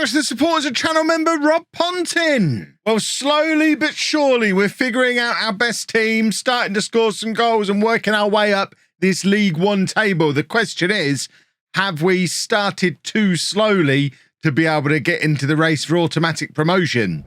much to the supporters of channel member Rob Pontin. Well, slowly but surely, we're figuring out our best team, starting to score some goals and working our way up this League One table. The question is, have we started too slowly to be able to get into the race for automatic promotion?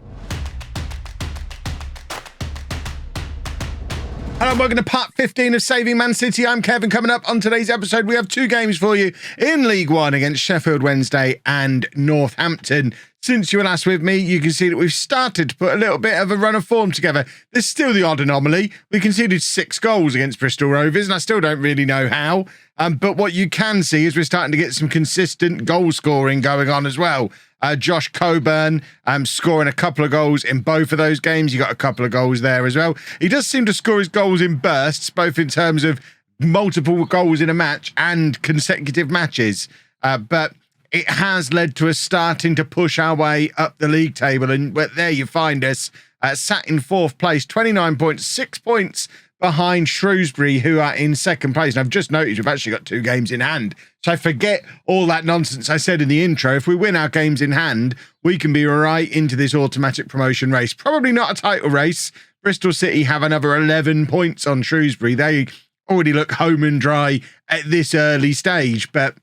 Hello and welcome to part 15 of Saving Man City. I'm Kevin. Coming up on today's episode, we have two games for you in League One against Sheffield Wednesday and Northampton. Since you were last with me, you can see that we've started to put a little bit of a run of form together. There's still the odd anomaly. We conceded 6 goals against Bristol Rovers, and I still don't really know how. But what you can see is we're starting to get some consistent goal scoring going on as well. Josh Coburn scoring a couple of goals in both of those games. You got a couple of goals there as well. He does seem to score his goals in bursts, both in terms of multiple goals in a match and consecutive matches. But it has led to us starting to push our way up the league table. And there you find us sat in 4th place, 29 points, 6 points behind Shrewsbury, who are in 2nd place. And I've just noticed we've actually got 2 games in hand. So forget all that nonsense I said in the intro. If we win our games in hand, we can be right into this automatic promotion race. Probably not a title race. Bristol City have another 11 points on Shrewsbury. They already look home and dry at this early stage. But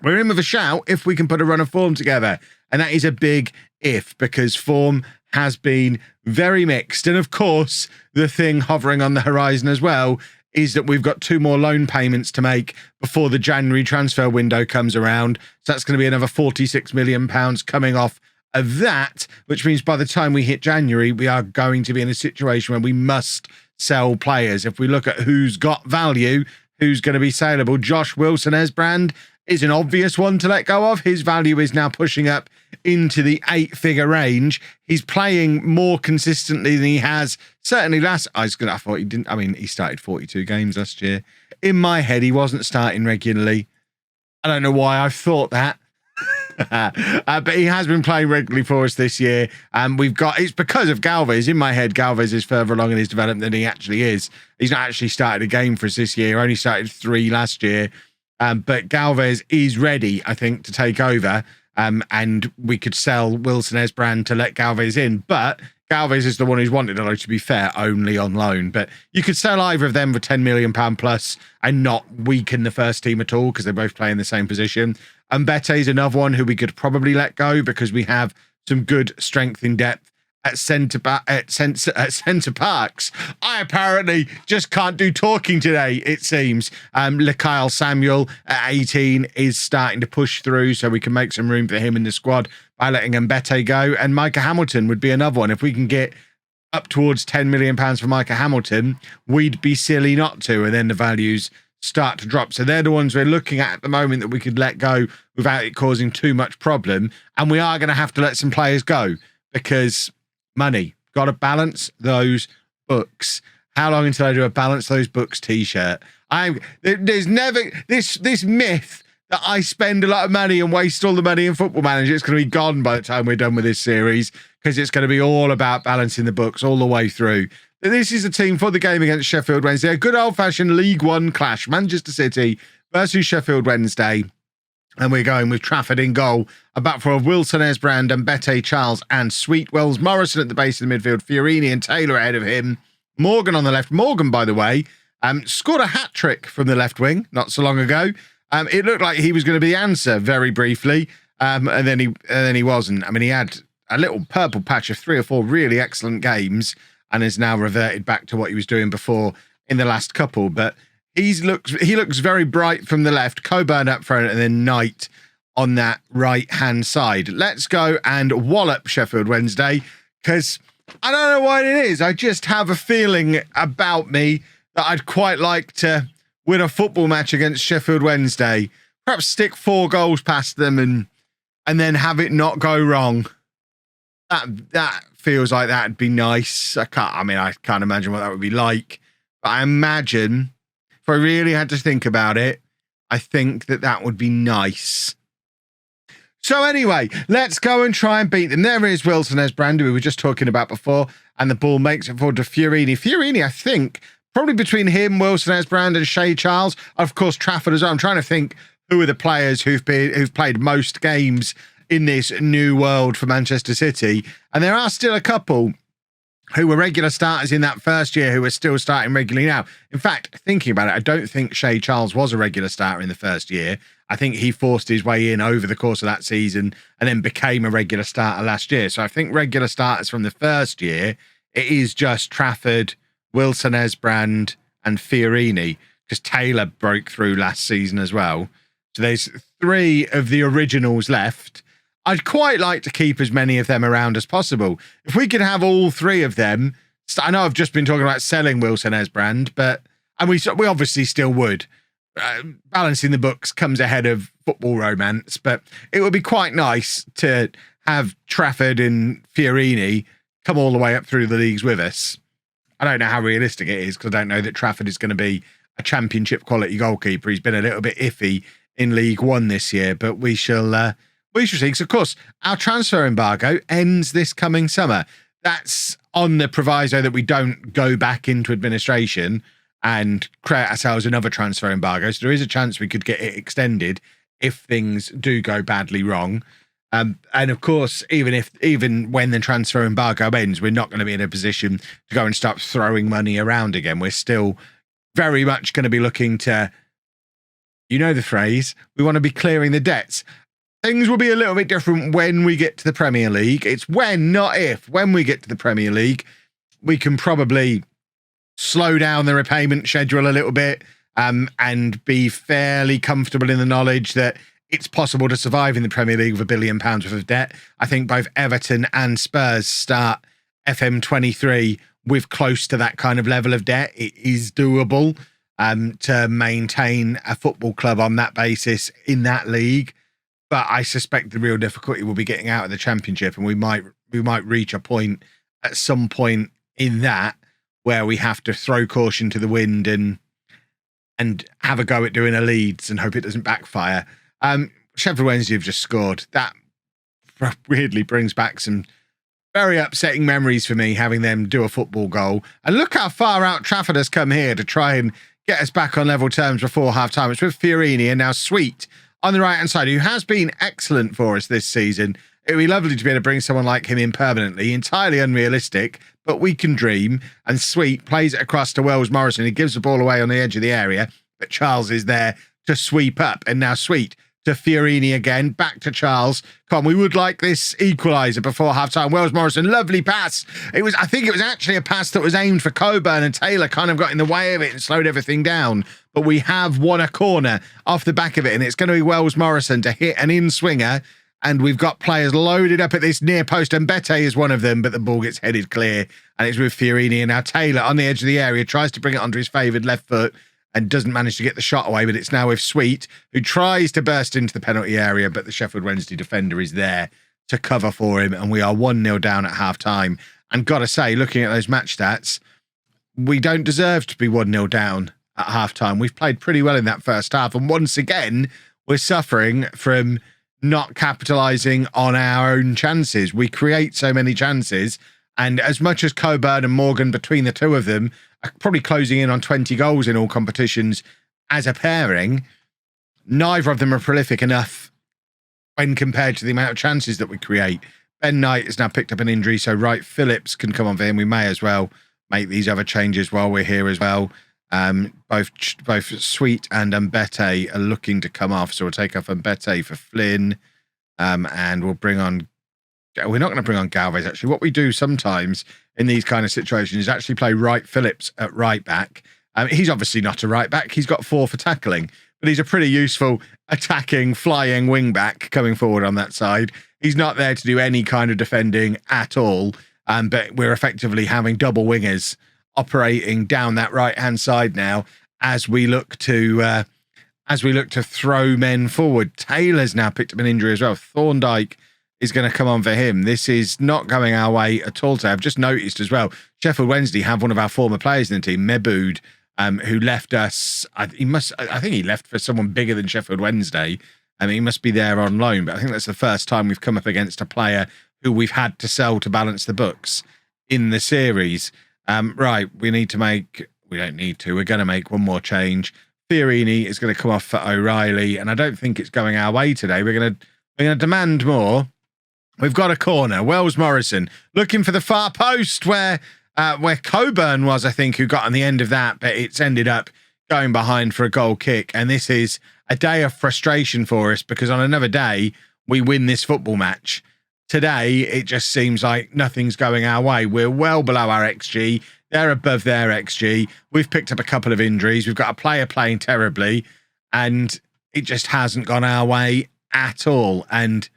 we're in with a shout if we can put a run of form together. And that is a big if, because form has been very mixed. And of course, the thing hovering on the horizon as well is that we've got 2 more loan payments to make before the January transfer window comes around. So that's going to be another £46 million coming off of that, which means by the time we hit January, we are going to be in a situation where we must sell players. If we look at who's got value, who's going to be saleable, Josh Wilson-Esbrand is an obvious one to let go of. His value is now pushing up into the 8-figure range. He's playing more consistently than he has certainly last. I thought he didn't. I mean, he started 42 games last year. In my head, he wasn't starting regularly. I don't know why I thought that. But he has been playing regularly for us this year. And it's because of Galvez. In my head, Galvez is further along in his development than he actually is. He's not actually started a game for us this year. Only started 3 last year. But Galvez is ready, I think, to take over. And we could sell Wilson-Esbrand to let Galvez in. But Galvez is the one who's wanted, although to be fair, only on loan. But you could sell either of them for £10 million plus and not weaken the first team at all because they both play in the same position. And Mbete is another one who we could probably let go because we have some good strength in depth at centre parks. I apparently just can't do talking today, it seems. Kyle Samuel at 18 is starting to push through, so we can make some room for him in the squad by letting Mbete go. And Micah Hamilton would be another one. If we can get up towards £10 million for Micah Hamilton, we'd be silly not to, and then the values start to drop. So they're the ones we're looking at the moment that we could let go without it causing too much problem. And we are going to have to let some players go because money. Got to balance those books. How long until I do a balance those books t-shirt? There's never this myth that I spend a lot of money and waste all the money in Football Manager. It's going to be gone by the time we're done with this series because it's going to be all about balancing the books all the way through. But this is the team for the game against Sheffield Wednesday. A good old-fashioned League One clash. Manchester City versus Sheffield Wednesday. And we're going with Trafford in goal. A back four of Wilson-Esbrand and Mbete, Charles and Sweetwells. Morrison at the base of the midfield. Fiorini and Taylor ahead of him. Morgan on the left. Morgan, by the way, scored a hat-trick from the left wing not so long ago. It looked like he was going to be the answer very briefly. And then he wasn't. I mean, he had a little purple patch of 3 or 4 really excellent games and has now reverted back to what he was doing before in the last couple. But he looks very bright from the left. Coburn up front and then Knight on that right-hand side. Let's go and wallop Sheffield Wednesday because I don't know what it is. I just have a feeling about me that I'd quite like to win a football match against Sheffield Wednesday. Perhaps stick 4 goals past them and then have it not go wrong. That feels like that'd be nice. I can't imagine what that would be like. But I imagine if I really had to think about it, I think that would be nice. So anyway, let's go and try and beat them. There is Wilson-Esbrand, who we were just talking about before, and the ball makes it forward to Fiorini. Fiorini, I think, probably between him, Wilson-Esbrand, and Shea Charles. Of course, Trafford as well. I'm trying to think who are the players who've played most games in this new world for Manchester City. And there are still a couple who were regular starters in that first year who are still starting regularly now. In fact, thinking about it, I don't think Shea Charles was a regular starter in the first year. I think he forced his way in over the course of that season and then became a regular starter last year. So I think regular starters from the first year, it is just Trafford, Wilson-Esbrand and Fiorini, because Taylor broke through last season as well. So there's 3 of the originals left. I'd quite like to keep as many of them around as possible. If we could have all 3 of them, I know I've just been talking about selling Wilson-Esbrand, and we obviously still would. Balancing the books comes ahead of football romance, but it would be quite nice to have Trafford and Fiorini come all the way up through the leagues with us. I don't know how realistic it is because I don't know that Trafford is going to be a championship quality goalkeeper. He's been a little bit iffy in League One this year, but we shall see. Because of course, our transfer embargo ends this coming summer. That's on the proviso that we don't go back into administration and create ourselves another transfer embargo. So there is a chance we could get it extended if things do go badly wrong. And of course, even when the transfer embargo ends, we're not going to be in a position to go and start throwing money around again. We're still very much going to be looking to, you know the phrase, we want to be clearing the debts. Things will be a little bit different when we get to the Premier League. It's when, not if. When we get to the Premier League, we can probably slow down the repayment schedule a little bit and be fairly comfortable in the knowledge that it's possible to survive in the Premier League with £1 billion worth of debt. I think both Everton and Spurs start FM23 with close to that kind of level of debt. It is doable to maintain a football club on that basis in that league. But I suspect the real difficulty will be getting out of the Championship, and we might reach a point at some point in that where we have to throw caution to the wind and have a go at doing a Leeds and hope it doesn't backfire. Sheffield Wednesday have just scored. That weirdly brings back some very upsetting memories for me, having them do a football goal. And look how far out Trafford has come here to try and get us back on level terms before half-time. It's with Fiorini and now Sweet on the right-hand side, who has been excellent for us this season. It would be lovely to be able to bring someone like him in permanently. Entirely unrealistic, but we can dream. And Sweet plays it across to Wells Morrison. He gives the ball away on the edge of the area, but Charles is there to sweep up. And now Sweet to Fiorini again, back to Charles. Come on, we would like this equaliser before half-time. Wells Morrison, lovely pass. I think it was actually a pass that was aimed for Coburn, and Taylor kind of got in the way of it and slowed everything down. But we have won a corner off the back of it, and it's going to be Wells Morrison to hit an in-swinger. And we've got players loaded up at this near post, and Mbete is one of them, but the ball gets headed clear, and it's with Fiorini. And now Taylor on the edge of the area tries to bring it onto his favoured left foot and doesn't manage to get the shot away, but it's now with Sweet, who tries to burst into the penalty area, but the Sheffield Wednesday defender is there to cover for him, and we are 1-0 down at half-time. And got to say, looking at those match stats, we don't deserve to be 1-0 down at half-time. We've played pretty well in that first half, and once again, we're suffering from not capitalising on our own chances. We create so many chances, and as much as Coburn and Morgan, between the two of them, are probably closing in on 20 goals in all competitions as a pairing, neither of them are prolific enough when compared to the amount of chances that we create. Ben Knight has now picked up an injury, so Wright Phillips can come on for him. We may as well make these other changes while we're here as well. Both Sweet and Mbete are looking to come off, so we'll take off Mbete for Flynn, and we'll bring on... We're not going to bring on Galvez, actually. What we do sometimes in these kind of situations is actually play Wright Phillips at right back. He's obviously not a right back. He's got 4 for tackling, but he's a pretty useful attacking, flying wing back coming forward on that side. He's not there to do any kind of defending at all, but we're effectively having double wingers operating down that right-hand side now as we look to throw men forward. Taylor's now picked up an injury as well. Thorndike is going to come on for him. This is not going our way at all today. I've just noticed as well, Sheffield Wednesday have one of our former players in the team, Meboud, who left us. I think he left for someone bigger than Sheffield Wednesday. He must be there on loan, but I think that's the first time we've come up against a player who we've had to sell to balance the books in the series. Right, we don't need to. We're going to make one more change. Fiorini is going to come off for O'Reilly, and I don't think it's going our way today. We're going to We're going to demand more. We've got a corner. Wells Morrison looking for the far post where Coburn was, I think, who got on the end of that, but it's ended up going behind for a goal kick. And this is a day of frustration for us because on another day, we win this football match. Today, it just seems like nothing's going our way. We're well below our XG. They're above their XG. We've picked up a couple of injuries. We've got a player playing terribly, and it just hasn't gone our way at all. And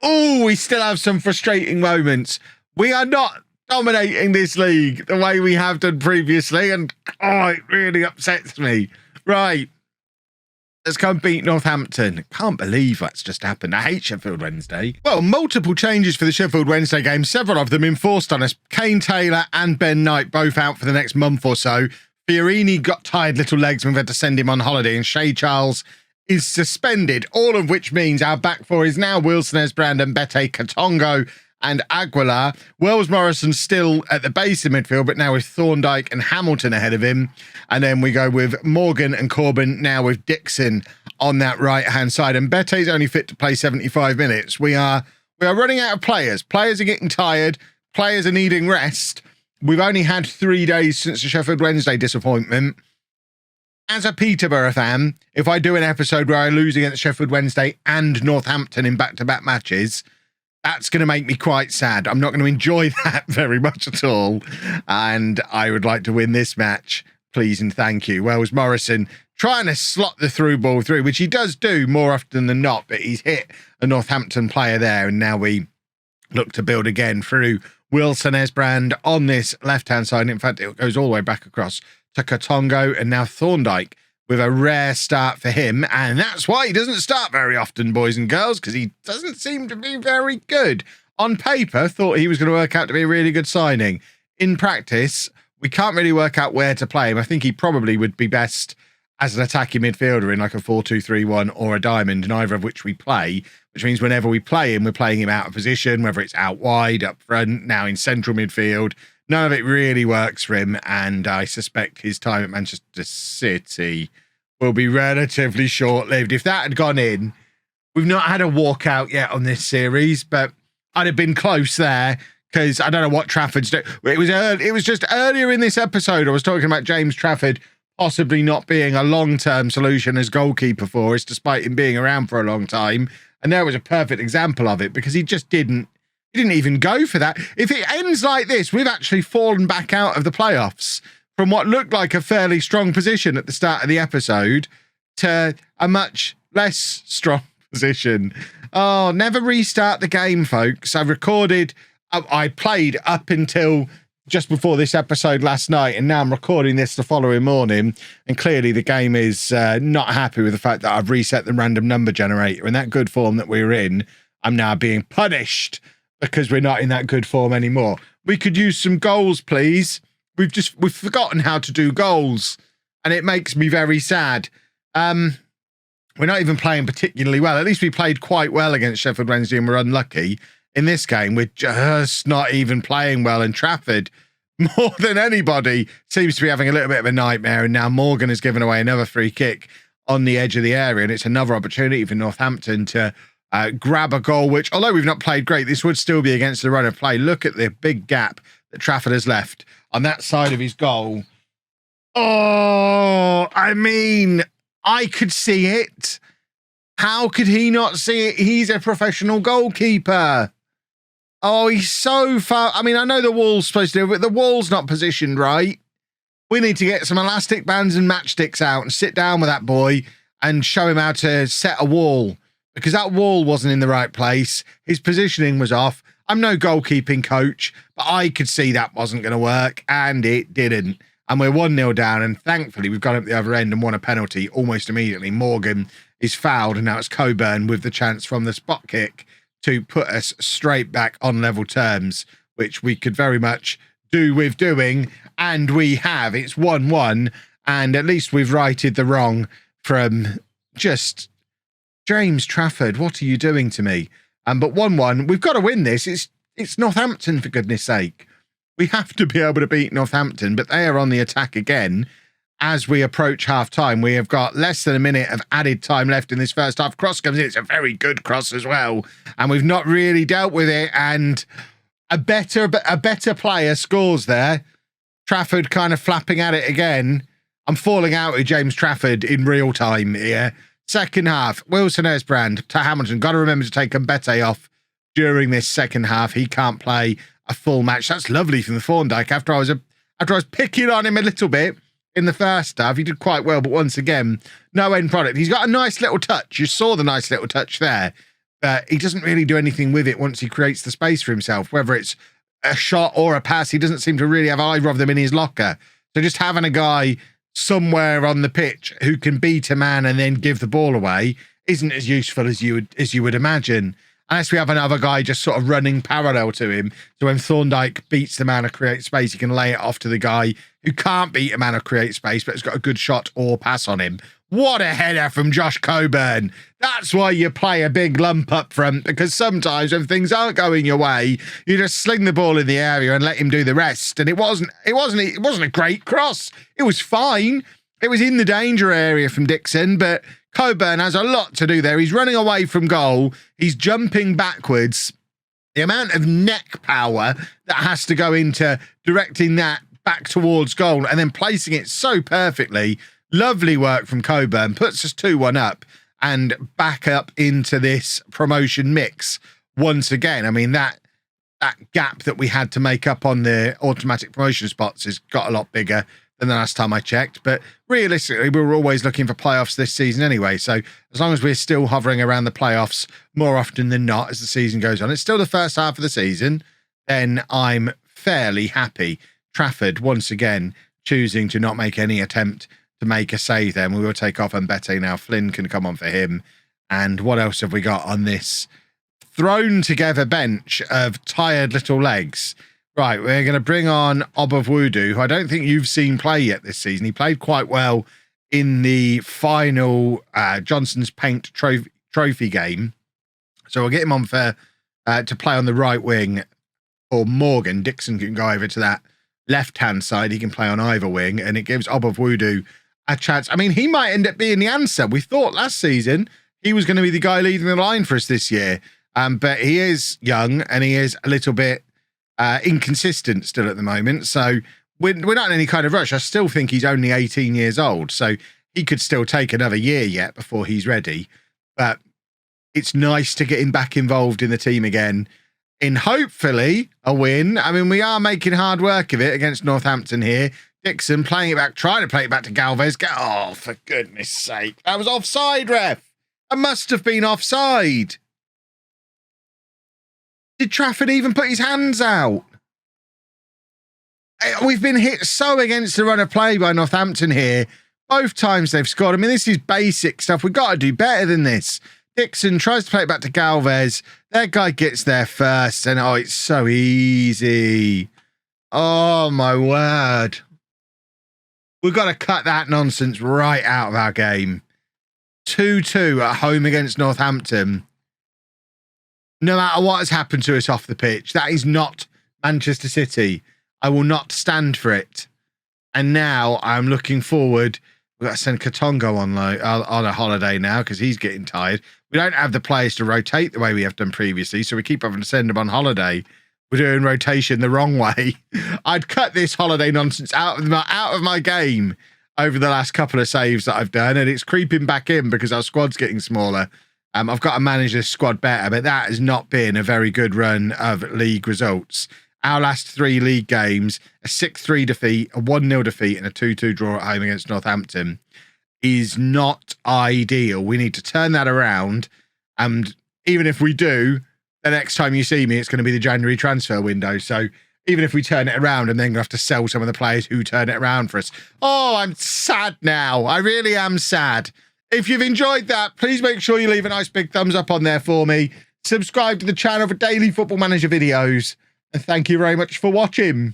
we still have some frustrating moments. We are not dominating this league the way we have done previously, and it really upsets me. Right. Let's go and beat Northampton. Can't believe that's just happened. I hate Sheffield Wednesday. Well, multiple changes for the Sheffield Wednesday game, several of them enforced on us. Kane Taylor and Ben Knight both out for the next month or so. Fiorini got tired little legs and we've had to send him on holiday, and Shay Charles is suspended, all of which means our back four is now Wilson, Esbrand, and Bete Katongo and Aguilar. Wells Morrison still at the base of midfield, but now with Thorndyke and Hamilton ahead of him. And then we go with Morgan and Corbin, now with Dixon on that right-hand side. And Bete's only fit to play 75 minutes. We are running out of players. Players are getting tired. Players are needing rest. We've only had 3 days since the Sheffield Wednesday disappointment. As a Peterborough fan, if I do an episode where I lose against Sheffield Wednesday and Northampton in back-to-back matches, that's going to make me quite sad. I'm not going to enjoy that very much at all. And I would like to win this match, please and thank you. Wells Morrison trying to slot the through ball through, which he does do more often than not, but he's hit a Northampton player there. And now we look to build again through Wilson Esbrand on this left-hand side. In fact, it goes all the way back across to Katongo, and now Thorndyke with a rare start for him. And that's why he doesn't start very often, boys and girls, because he doesn't seem to be very good. On paper, thought he was going to work out to be a really good signing. In practice, we can't really work out where to play him. I think he probably would be best as an attacking midfielder in like a 4-2-3-1 or a diamond, neither of which we play, which means whenever we play him, we're playing him out of position, whether it's out wide, up front, now in central midfield. None of it really works for him, and I suspect his time at Manchester City will be relatively short-lived. If that had gone in, we've not had a walkout yet on this series, but I'd have been close there, because I don't know what Trafford's doing. It was just earlier in this episode, I was talking about James Trafford possibly not being a long-term solution as goalkeeper for us, despite him being around for a long time, and there was a perfect example of it, because he just didn't even go for that. If it ends like this, we've actually fallen back out of the playoffs from what looked like a fairly strong position at the start of the episode to a much less strong position. Oh, never restart the game, folks. I played up until just before this episode last night, and now I'm recording this the following morning, and clearly the game is not happy with the fact that I've reset the random number generator. In that good form that we're in, I'm now being punished because we're not in that good form anymore. We could use some goals, please. We've forgotten how to do goals, and it makes me very sad. We're not even playing particularly well. At least we played quite well against Sheffield Wednesday and we're unlucky. In this game, we're just not even playing well, and Trafford, more than anybody, seems to be having a little bit of a nightmare, and now Morgan has given away another free kick on the edge of the area, and it's another opportunity for Northampton to grab a goal, which, although we've not played great, this would still be against the run of play. Look at the big gap that Trafford has left on that side of his goal. Oh, I mean, I could see it. How could he not see it? He's a professional goalkeeper. Oh, he's so far. I mean, I know the wall's supposed to do it, but the wall's not positioned right. We need to get some elastic bands and matchsticks out and sit down with that boy and show him how to set a wall, because that wall wasn't in the right place. His positioning was off. I'm no goalkeeping coach, but I could see that wasn't going to work, and it didn't. And we're 1-0 down, and thankfully we've got up the other end and won a penalty almost immediately. Morgan is fouled, and now it's Coburn with the chance from the spot kick to put us straight back on level terms, which we could very much do with doing, and we have. It's 1-1, and at least we've righted the wrong from just James Trafford. What are you doing to me? But 1-1, we've got to win this. It's Northampton, for goodness sake. We have to be able to beat Northampton, but they are on the attack again, as we approach half-time. We have got less than a minute of added time left in this first half. Cross comes in. It's a very good cross as well. And we've not really dealt with it. And a better player scores there. Trafford kind of flapping at it again. I'm falling out with James Trafford in real time here. Second half, Wilson Esbrand to Hamilton. Got to remember to take Mbete off during this second half. He can't play a full match. That's lovely from the Thorndike. After I was picking on him a little bit in the first half, he did quite well, but once again, no end product. He's got a nice little touch. You saw the nice little touch there, but he doesn't really do anything with it once he creates the space for himself, whether it's a shot or a pass. He doesn't seem to really have either of them in his locker. So just having a guy somewhere on the pitch who can beat a man and then give the ball away isn't as useful as you would imagine, unless we have another guy just sort of running parallel to him. So when Thorndike beats the man or creates space, he can lay it off to the guy who can't beat a man or create space, but has got a good shot or pass on him. What a header from Josh Coburn. That's why you play a big lump up front, because sometimes when things aren't going your way, you just sling the ball in the area and let him do the rest. And it wasn't a great cross. It was fine. It was in the danger area from Dixon, but Coburn has a lot to do there. He's running away from goal. He's jumping backwards. The amount of neck power that has to go into directing that back towards goal and then placing it so perfectly. Lovely work from Coburn. Puts us 2-1 up and back up into this promotion mix once again. I mean, that gap that we had to make up on the automatic promotion spots has got a lot bigger than the last time I checked. But realistically, we were always looking for playoffs this season anyway. So as long as we're still hovering around the playoffs more often than not as the season goes on, it's still the first half of the season, then I'm fairly happy. Trafford, once again, choosing to not make any attempt to make a save there. And we will take off Mbete now. Flynn can come on for him. And what else have we got on this thrown together bench of tired little legs? Right, we're going to bring on Obovwudu, who I don't think you've seen play yet this season. He played quite well in the final Johnson's Paint trophy game. So we'll get him on for to play on the right wing, or Morgan. Dixon can go over to that left-hand side. He can play on either wing, and it gives Obovwudu a chance. I mean, he might end up being the answer. We thought last season he was going to be the guy leading the line for us this year, but he is young and he is a little bit inconsistent still at the moment. So we're not in any kind of rush. I still think he's only 18 years old, so he could still take another year yet before he's ready. But it's nice to get him back involved in the team again, in hopefully a win. I mean, we are making hard work of it against Northampton here. Dixon playing it back, trying to play it back to Galvez. Oh, for goodness sake. That was offside, ref. That must have been offside. Did Trafford even put his hands out? We've been hit so against the run of play by Northampton here. Both times they've scored. I mean, this is basic stuff. We've got to do better than this. Dixon tries to play it back to Galvez. That guy gets there first, and oh, it's so easy. Oh, my word. We've got to cut that nonsense right out of our game. 2-2 at home against Northampton. No matter what has happened to us off the pitch, that is not Manchester City. I will not stand for it. And now I'm looking forward. We've got to send Katongo on a holiday now because he's getting tired. We don't have the players to rotate the way we have done previously, so we keep having to send them on holiday. We're doing rotation the wrong way. I'd cut this holiday nonsense out of my game over the last couple of saves that I've done, and it's creeping back in because our squad's getting smaller. I've got to manage this squad better, but that has not been a very good run of league results. Our last 3 league games, a 6-3 defeat, a 1-0 defeat, and a 2-2 draw at home against Northampton is not ideal. We need to turn that around. And even if we do, the next time you see me, it's going to be the January transfer window. So even if we turn it around, I'm then going to have to sell some of the players who turn it around for us. Oh, I'm sad now. I really am sad. If you've enjoyed that, please make sure you leave a nice big thumbs up on there for me. Subscribe to the channel for daily Football Manager videos. And thank you very much for watching.